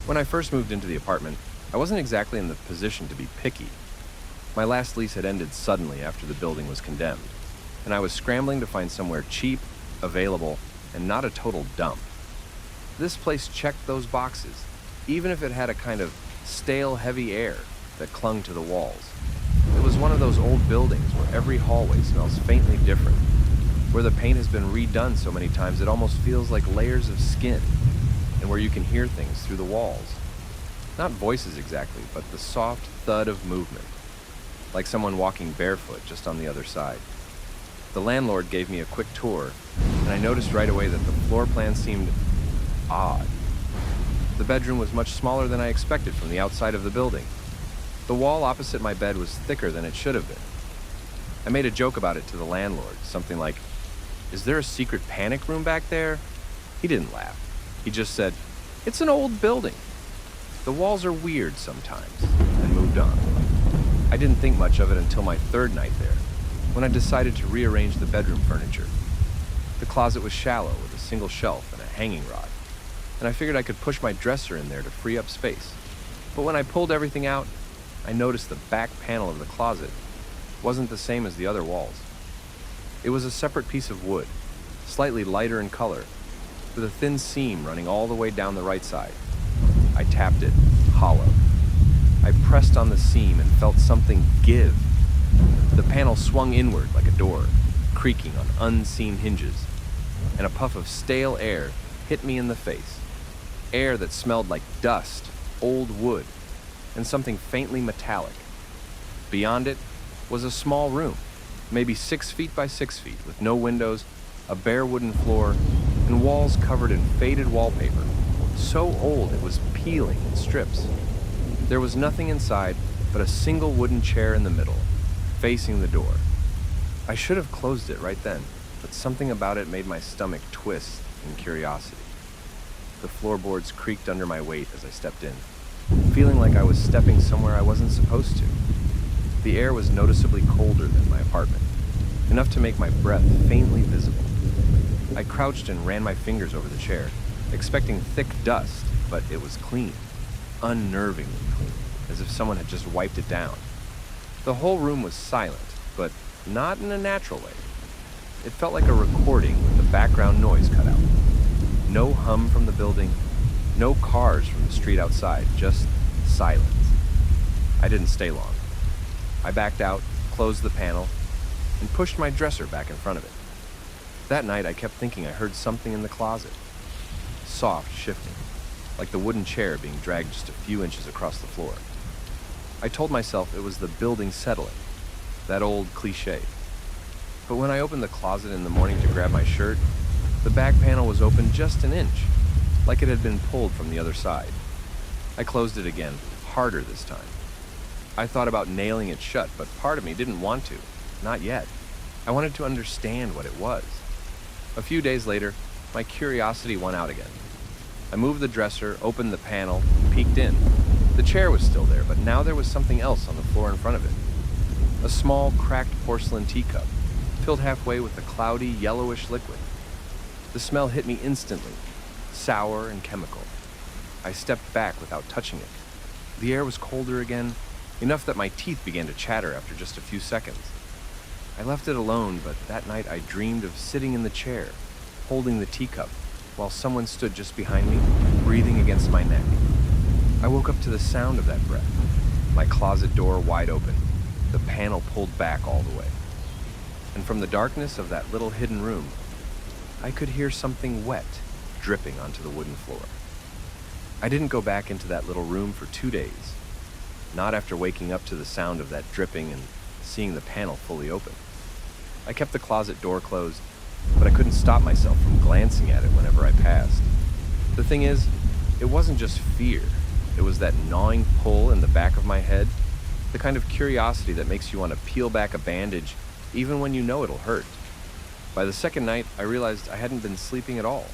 When I first moved into the apartment, I wasn't exactly in the position to be picky. My last lease had ended suddenly after the building was condemned, and I was scrambling to find somewhere cheap, available, and not a total dump. This place checked those boxes, even if it had a kind of stale, heavy air that clung to the walls. It was one of those old buildings where every hallway smells faintly different, where the paint has been redone so many times it almost feels like layers of skin, and where you can hear things through the walls. Not voices exactly, but the soft thud of movement, like someone walking barefoot just on the other side. The landlord gave me a quick tour, and I noticed right away that the floor plan seemed odd. The bedroom was much smaller than I expected from the outside of the building. The wall opposite my bed was thicker than it should have been. I made a joke about it to the landlord, something like, "Is there a secret panic room back there?" He didn't laugh. He just said, "It's an old building. The walls are weird sometimes," and moved on. I didn't think much of it until my third night there, when I decided to rearrange the bedroom furniture. The closet was shallow with a single shelf and a hanging rod, and I figured I could push my dresser in there to free up space. But when I pulled everything out, I noticed the back panel of the closet wasn't the same as the other walls. It was a separate piece of wood, slightly lighter in color, with a thin seam running all the way down the right side. I tapped it, hollow. I pressed on the seam and felt something give. The panel swung inward like a door, creaking on unseen hinges, and a puff of stale air hit me in the face. Air that smelled like dust, old wood, and something faintly metallic. Beyond it was a small room, maybe 6 feet by 6 feet, with no windows, a bare wooden floor, and walls covered in faded wallpaper, so old it was peeling in strips. There was nothing inside but a single wooden chair in the middle, facing the door. I should have closed it right then, but something about it made my stomach twist in curiosity. The floorboards creaked under my weight as I stepped in, feeling like I was stepping somewhere I wasn't supposed to. The air was noticeably colder than my apartment, enough to make my breath faintly visible. I crouched and ran my fingers over the chair, expecting thick dust, but it was clean, unnervingly clean, as if someone had just wiped it down. The whole room was silent, but not in a natural way. It felt like a recording with the background noise cut out. No hum from the building, no cars from the street outside, just silence. I didn't stay long. I backed out, closed the panel, and pushed my dresser back in front of it. That night I kept thinking I heard something in the closet. Soft shifting, like the wooden chair being dragged just a few inches across the floor. I told myself it was the building settling, that old cliche. But when I opened the closet in the morning to grab my shirt, the back panel was open just an inch, like it had been pulled from the other side. I closed it again, harder this time. I thought about nailing it shut, but part of me didn't want to, not yet. I wanted to understand what it was. A few days later, my curiosity won out again. I moved the dresser, opened the panel, peeked in. The chair was still there, but now there was something else on the floor in front of it. A small, cracked porcelain teacup, filled halfway with a cloudy, yellowish liquid. The smell hit me instantly, sour and chemical. I stepped back without touching it. The air was colder again, enough that my teeth began to chatter after just a few seconds. I left it alone, but that night I dreamed of sitting in the chair, holding the teacup, while someone stood just behind me, breathing against my neck. I woke up to the sound of that breath, my closet door wide open, the panel pulled back all the way. And from the darkness of that little hidden room, I could hear something wet dripping onto the wooden floor. I didn't go back into that little room for 2 days, not after waking up to the sound of that dripping and seeing the panel fully open. I kept the closet door closed, but I couldn't stop myself from glancing at it whenever I passed. The thing is, it wasn't just fear. It was that gnawing pull in the back of my head, the kind of curiosity that makes you want to peel back a bandage even when you know it'll hurt. By the second night, I realized I hadn't been sleeping at all.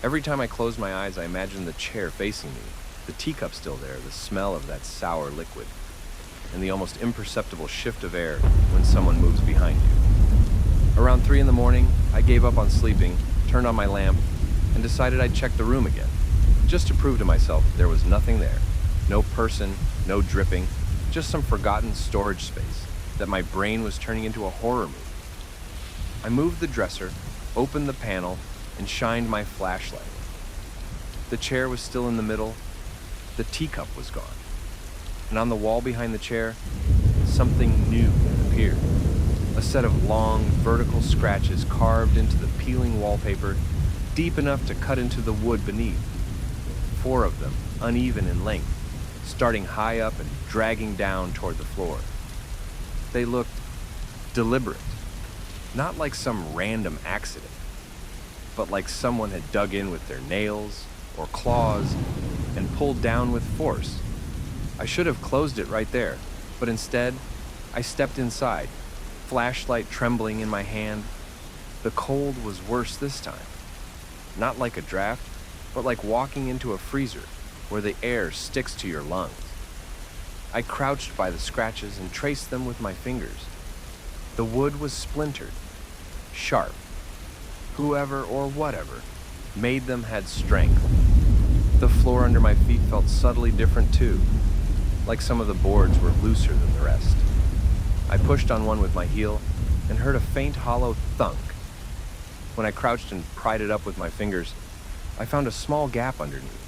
Every time I closed my eyes, I imagined the chair facing me, the teacup still there, the smell of that sour liquid, and the almost imperceptible shift of air when someone moves behind you. Around 3 in the morning, I gave up on sleeping, turned on my lamp, and decided I'd check the room again. just to prove to myself that there was nothing there. No person, no dripping, just some forgotten storage space that my brain was turning into a horror movie. I moved the dresser, opened the panel, and shined my flashlight. The chair was still in the middle. The teacup was gone. And on the wall behind the chair, something new appeared. A set of long, vertical scratches carved into the peeling wallpaper, deep enough to cut into the wood beneath. 4 of them, uneven in length, starting high up and dragging down toward the floor. They looked deliberate, not like some random accident, but like someone had dug in with their nails or claws and pulled down with force. I should have closed it right there, but instead, I stepped inside, flashlight trembling in my hand. The cold was worse this time. Not like a draft, but like walking into a freezer where the air sticks to your lungs. I crouched by the scratches and traced them with my fingers. The wood was splintered, sharp. Whoever or whatever made them had strength. The floor under my feet felt subtly different too, like some of the boards were looser than the rest. I pushed on one with my heel and heard a faint hollow thunk. When I crouched and pried it up with my fingers, I found a small gap underneath.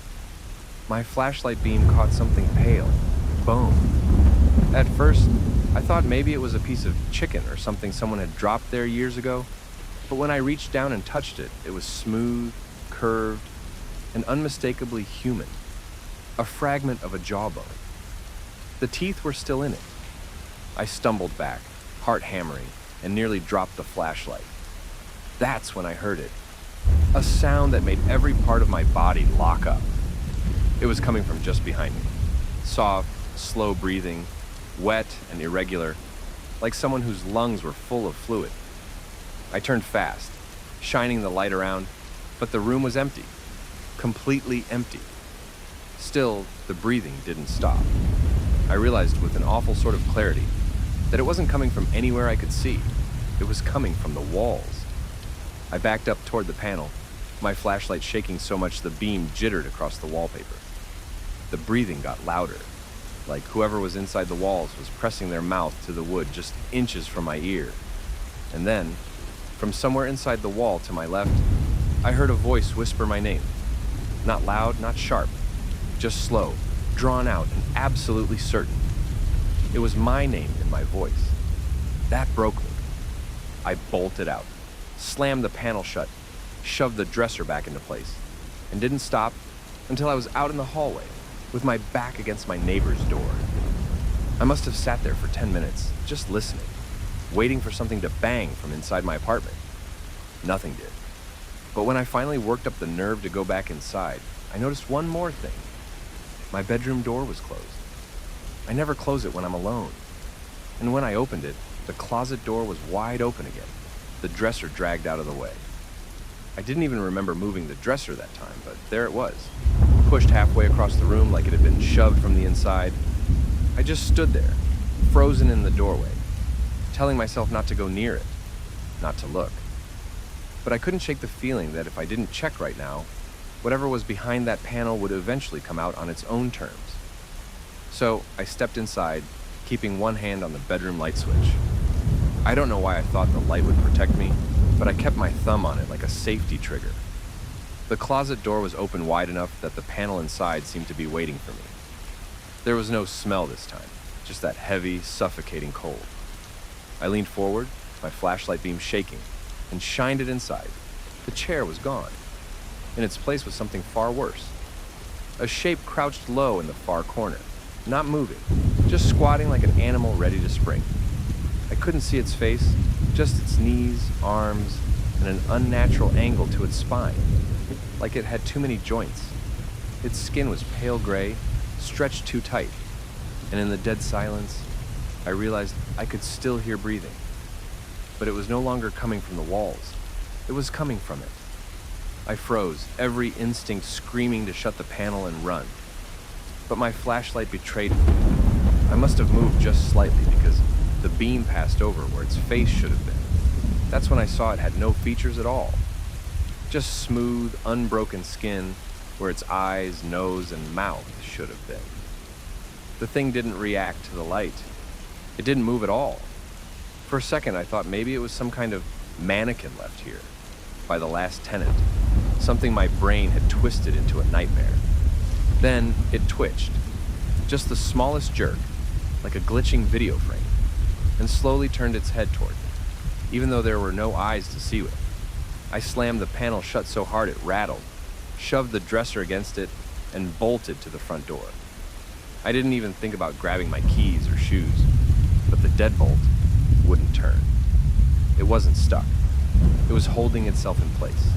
My flashlight beam caught something pale, bone. At first, I thought maybe it was a piece of chicken or something someone had dropped there years ago, but when I reached down and touched it, it was smooth, curved, and unmistakably human. A fragment of a jawbone. The teeth were still in it. I stumbled back, heart hammering, and nearly dropped the flashlight. That's when I heard it. A sound that made every part of my body lock up. It was coming from just behind me. Soft, slow breathing, wet and irregular, like someone whose lungs were full of fluid. I turned fast, shining the light around, but the room was empty. Completely empty. Still, the breathing didn't stop. I realized with an awful sort of clarity that it wasn't coming from anywhere I could see. It was coming from the walls. I backed up toward the panel, my flashlight shaking so much the beam jittered across the wallpaper. The breathing got louder, like whoever was inside the walls was pressing their mouth to the wood just inches from my ear. And then, from somewhere inside the wall to my left, I heard a voice whisper my name. Not loud, not sharp, just slow, drawn out, and absolutely certain. It was my name in my voice. That broke me. I bolted out, slammed the panel shut, shoved the dresser back into place, and didn't stop until I was out in the hallway, with my back against my neighbor's door. I must have sat there for 10 minutes, just listening, waiting for something to bang from inside my apartment. Nothing did. But when I finally worked up the nerve to go back inside, I noticed one more thing. My bedroom door was closed. I never close it when I'm alone. And when I opened it, the closet door was wide open again, the dresser dragged out of the way. I didn't even remember moving the dresser that time, but there it was, pushed halfway across the room like it had been shoved from the inside. I just stood there, frozen in the doorway, telling myself not to go near it, not to look. But I couldn't shake the feeling that if I didn't check right now, whatever was behind that panel would eventually come out on its own terms. So I stepped inside, keeping one hand on the bedroom light switch. I don't know why I thought the light would protect me, but I kept my thumb on it like a safety trigger. The closet door was open wide enough that the panel inside seemed to be waiting for me. There was no smell this time, just that heavy, suffocating cold. I leaned forward, my flashlight beam shaking, and shined it inside. The chair was gone. In its place was something far worse. A shape crouched low in the far corner, not moving, just squatting like an animal ready to spring. I couldn't see its face, just its knees, arms, and an unnatural angle to its spine, like it had too many joints. Its skin was pale gray, stretched too tight, and in the dead silence, I realized I could still hear breathing. But it was no longer coming from the walls. It was coming from it. I froze, every instinct screaming to shut the panel and run. But my flashlight betrayed me. I must have moved just slightly because the beam passed over where its face should have been. That's when I saw it had no features at all. Just smooth, unbroken skin, where its eyes, nose, and mouth should have been. The thing didn't react to the light. It didn't move at all. For a second, I thought maybe it was some kind of mannequin left here by the last tenant, something my brain had twisted into a nightmare. Then it twitched, just the smallest jerk, like a glitching video frame, and slowly turned its head toward me, even though there were no eyes to see with. I slammed the panel shut so hard it rattled, shoved the dresser against it, and bolted to the front door. I didn't even think about grabbing my keys or shoes, but the deadbolt wouldn't turn. It wasn't stuck. It was holding itself in place,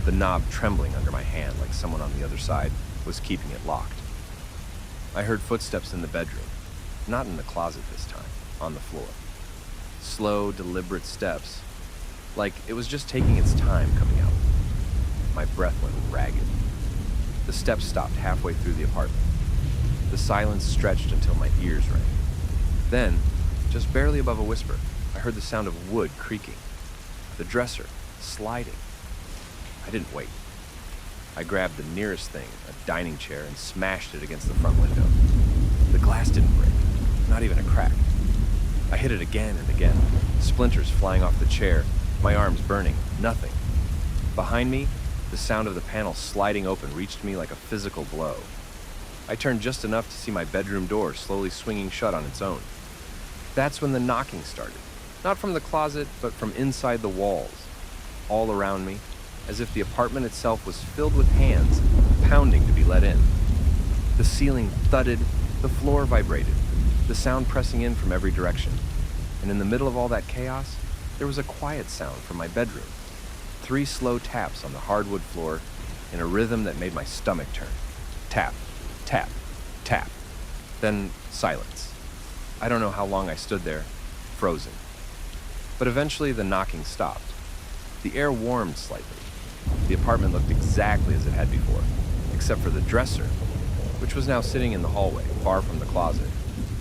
the knob trembling under my hand like someone on the other side was keeping it locked. I heard footsteps in the bedroom, not in the closet this time, on the floor. Slow, deliberate steps, like it was just taking its time coming out. My breath went ragged. The steps stopped halfway through the apartment. The silence stretched until my ears rang. Then, just barely above a whisper, I heard the sound of wood creaking, the dresser sliding. I didn't wait. I grabbed the nearest thing, a dining chair, and smashed it against the front window. The glass didn't break, not even a crack. I hit it again and again, splinters flying off the chair, my arms burning, nothing. Behind me, the sound of the panel sliding open reached me like a physical blow. I turned just enough to see my bedroom door slowly swinging shut on its own. That's when the knocking started, not from the closet, but from inside the walls, all around me, as if the apartment itself was filled with hands pounding to be let in. The ceiling thudded, the floor vibrated, the sound pressing in from every direction. And in the middle of all that chaos, there was a quiet sound from my bedroom. 3 slow taps on the hardwood floor in a rhythm that made my stomach turn. Tap, tap, tap. Then silence. I don't know how long I stood there, frozen. But eventually the knocking stopped. The air warmed slightly. The apartment looked exactly as it had before, except for the dresser, which was now sitting in the hallway, far from the closet,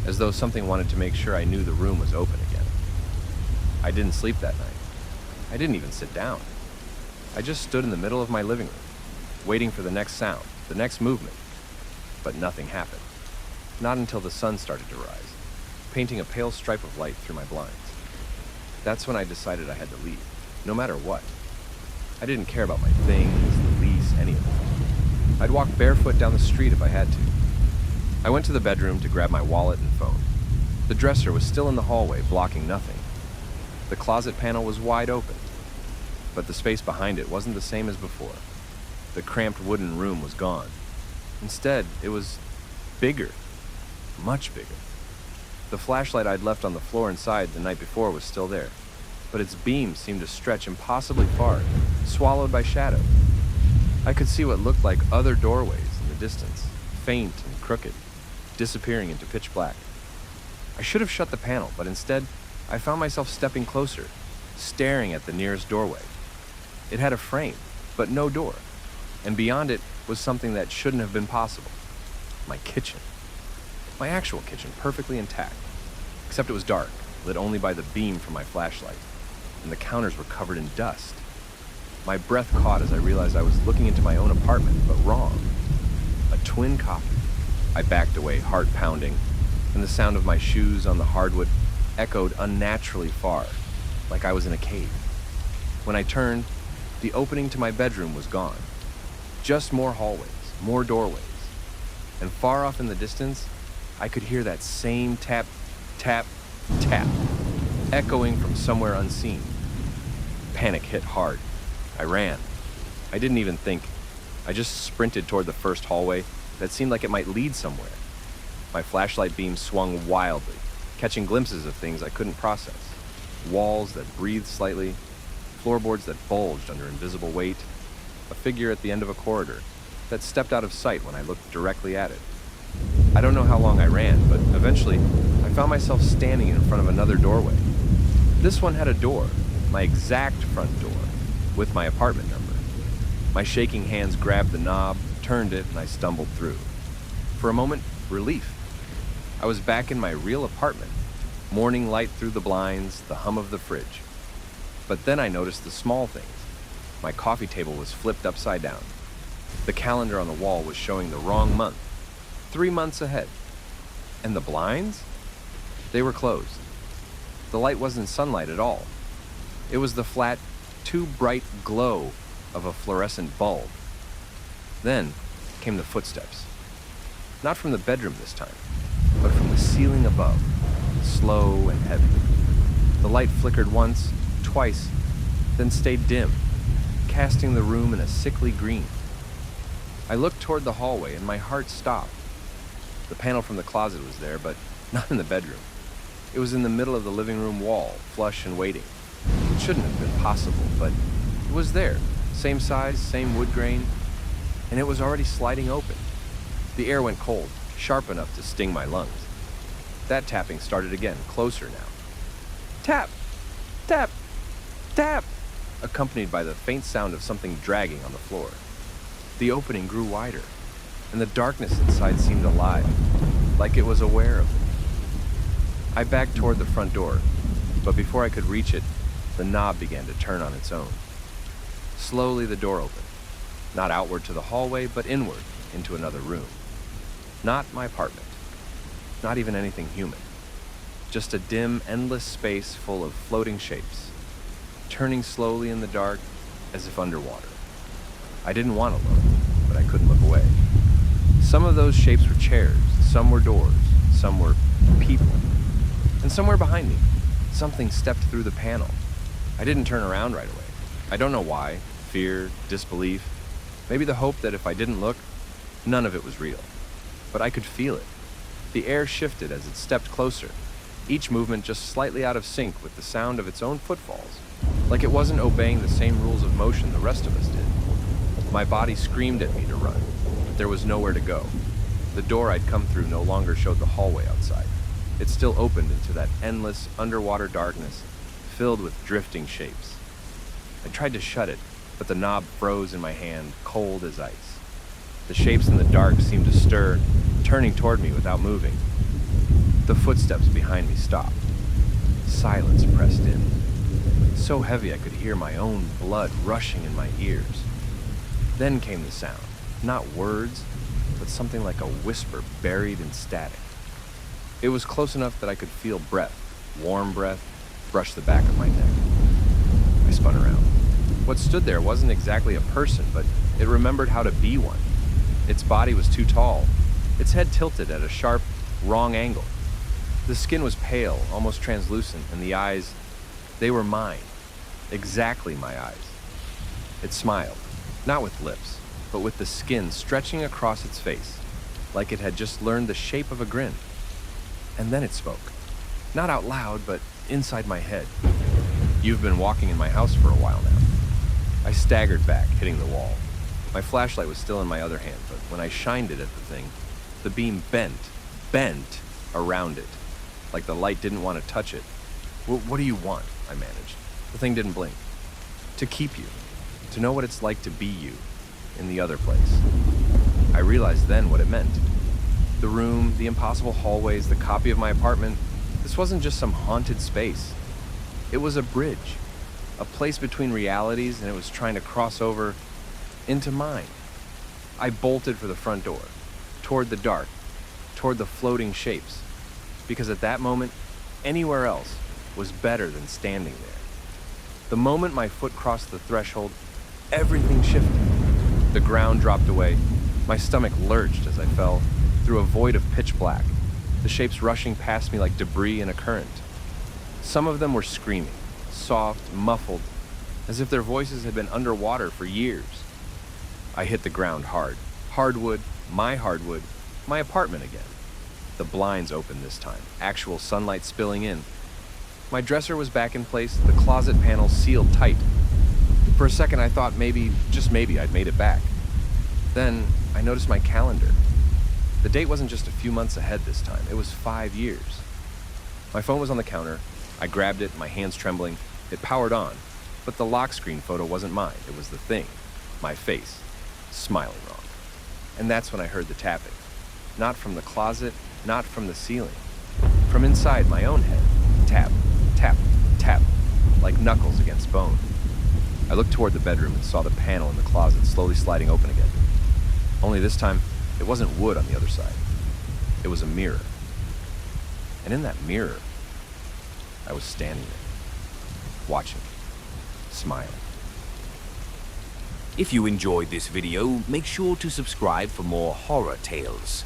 as though something wanted to make sure I knew the room was open again. I didn't sleep that night. I didn't even sit down. I just stood in the middle of my living room, waiting for the next sound, the next movement. But nothing happened. Not until the sun started to rise, painting a pale stripe of light through my blinds. That's when I decided I had to leave, no matter what. I didn't care about my things, the lease, any of it. I'd walk barefoot down the street if I had to. I went to the bedroom to grab my wallet and phone. The dresser was still in the hallway, blocking nothing. The closet panel was wide open, but the space behind it wasn't the same as before. The cramped wooden room was gone. Instead, it was bigger, much bigger. The flashlight I'd left on the floor inside the night before was still there, but its beam seemed to stretch impossibly far, swallowed by shadow. I could see what looked like other doorways in the distance, faint and crooked, disappearing into pitch black. I should have shut the panel, but instead, I found myself stepping closer, staring at the nearest doorway. It had a frame, but no door, and beyond it was something that shouldn't have been possible. My kitchen. My actual kitchen, perfectly intact, except it was dark, lit only by the beam from my flashlight, and the counters were covered in dust. My breath caught as I realized I was looking into my own apartment, but wrong. A twin copy. I backed away, heart pounding, and the sound of my shoes on the hardwood echoed unnaturally far, like I was in a cave. When I turned, the opening to my bedroom was gone. Just more hallways, more doorways. And far off in the distance, I could hear that same tap, tap, tap, echoing from somewhere unseen. Panic hit hard. I ran. I didn't even think. I just sprinted toward the first hallway that seemed like it might lead somewhere. My flashlight beam swung wildly, catching glimpses of things I couldn't process. Walls that breathed slightly, floorboards that bulged under invisible weight, a figure at the end of a corridor that stepped out of sight when I looked directly at it. I don't know how long I ran, but eventually I found myself standing in front of another doorway. This one had a door, my exact front door, with my apartment number. My shaking hands grabbed the knob, turned it, and I stumbled through. For a moment, relief. I was back in my real apartment, morning light through the blinds, the hum of the fridge. But then I noticed the small things. My coffee table was flipped upside down. The calendar on the wall was showing the wrong month, 3 months ahead. And the blinds? They were closed. The light wasn't sunlight at all. It was the flat, too bright glow of a fluorescent bulb. Then came the footsteps. Not from the bedroom this time, but from the ceiling above, slow and heavy. The light flickered once, twice, then stayed dim, casting the room in a sickly green. I looked toward the hallway and my heart stopped. The panel from the closet was there, but not in the bedroom. It was in the middle of the living room wall, flush and waiting. It shouldn't have been possible, but it was there. Same size, same wood grain, and it was already sliding open. The air went cold, sharp enough to sting my lungs. That tapping started again, closer now. Tap! Tap! Tap! Accompanied by the faint sound of something dragging on the floor. The opening grew wider, and the darkness inside seemed alive, like it was aware of me. I backed toward the front door, but before I could reach it, the knob began to turn on its own. Slowly the door opened, not outward to the hallway, but inward into another room. Not my apartment, not even anything human. Just a dim, endless space full of floating shapes, turning slowly in the dark as if underwater. I didn't want to look, but I couldn't look away. Some of those shapes were chairs, some were doors, some were people. And somewhere behind me, something stepped through the panel. I didn't turn around right away. I don't know why. Fear, disbelief, maybe the hope that if I didn't look, none of it was real. But I could feel it. The air shifted as it stepped closer, each movement just slightly out of sync with the sound of its own footfalls, like it wasn't obeying the same rules of motion the rest of us did. My body screamed at me to run, but there was nowhere to go. The door I'd come through no longer showed the hallway outside. It still opened into that endless underwater darkness, filled with drifting shapes. I tried to shut it, but the knob froze in my hand, cold as ice. The shapes in the dark seemed to stir, turning toward me without moving. The footsteps behind me stopped. Silence pressed in, so heavy I could hear my own blood rushing in my ears. Then came the sound, not words, but something like a whisper buried in static. It was close enough that I could feel breath, warm breath, brush the back of my neck. I spun around. What stood there wasn't exactly a person, but it remembered how to be one. Its body was too tall, its head tilted at a sharp, wrong angle. The skin was pale, almost translucent, and the eyes, they were mine. Exactly my eyes. It smiled, not with lips, but with the skin stretching across its face, like it had just learned the shape of a grin. And then it spoke. Not out loud, but inside my head. You've been walking in my house for a while now. I staggered back, hitting the wall. My flashlight was still in my other hand, but when I shined it at the thing, the beam bent around it, like the light didn't want to touch it. What do you want? I managed. The thing didn't blink. To keep you. To know what it's like to be you, in the other place. I realized then what it meant. The room, the impossible hallways, the copy of my apartment, this wasn't just some haunted space. It was a bridge, a place between realities, and it was trying to cross over into mine. I bolted for the front door, toward the dark, toward the floating shapes, because at that moment, anywhere else was better than standing there. The moment my foot crossed the threshold, everything shifted. The ground dropped away, my stomach lurched as I fell through a void of pitch black, the shapes rushing past me like debris in a current. Some of them were screaming, soft, muffled, as if their voices had been underwater for years. I hit the ground hard. Hardwood, my apartment again. The blinds open this time, actual sunlight spilling in. My dresser was back in place, the closet panels sealed tight. For a second I thought maybe, just maybe, I'd made it back. Then I noticed my calendar. The date wasn't just a few months ahead this time, it was 5 years. My phone was on the counter. I grabbed it, my hands trembling. It powered on, but the lock screen photo wasn't mine. It was the thing, my face, smiling wrong. And that's when I heard the tapping. Not from the closet, not from the ceiling. From inside my own head. Tap, tap, tap, like knuckles against bone. I looked toward the bedroom and saw the panel in the closet slowly sliding open again. Only this time, it wasn't wood on the other side. It was a mirror. And in that mirror, I was standing there, watching, smiling. If you enjoyed this video, make sure to subscribe for more horror tales.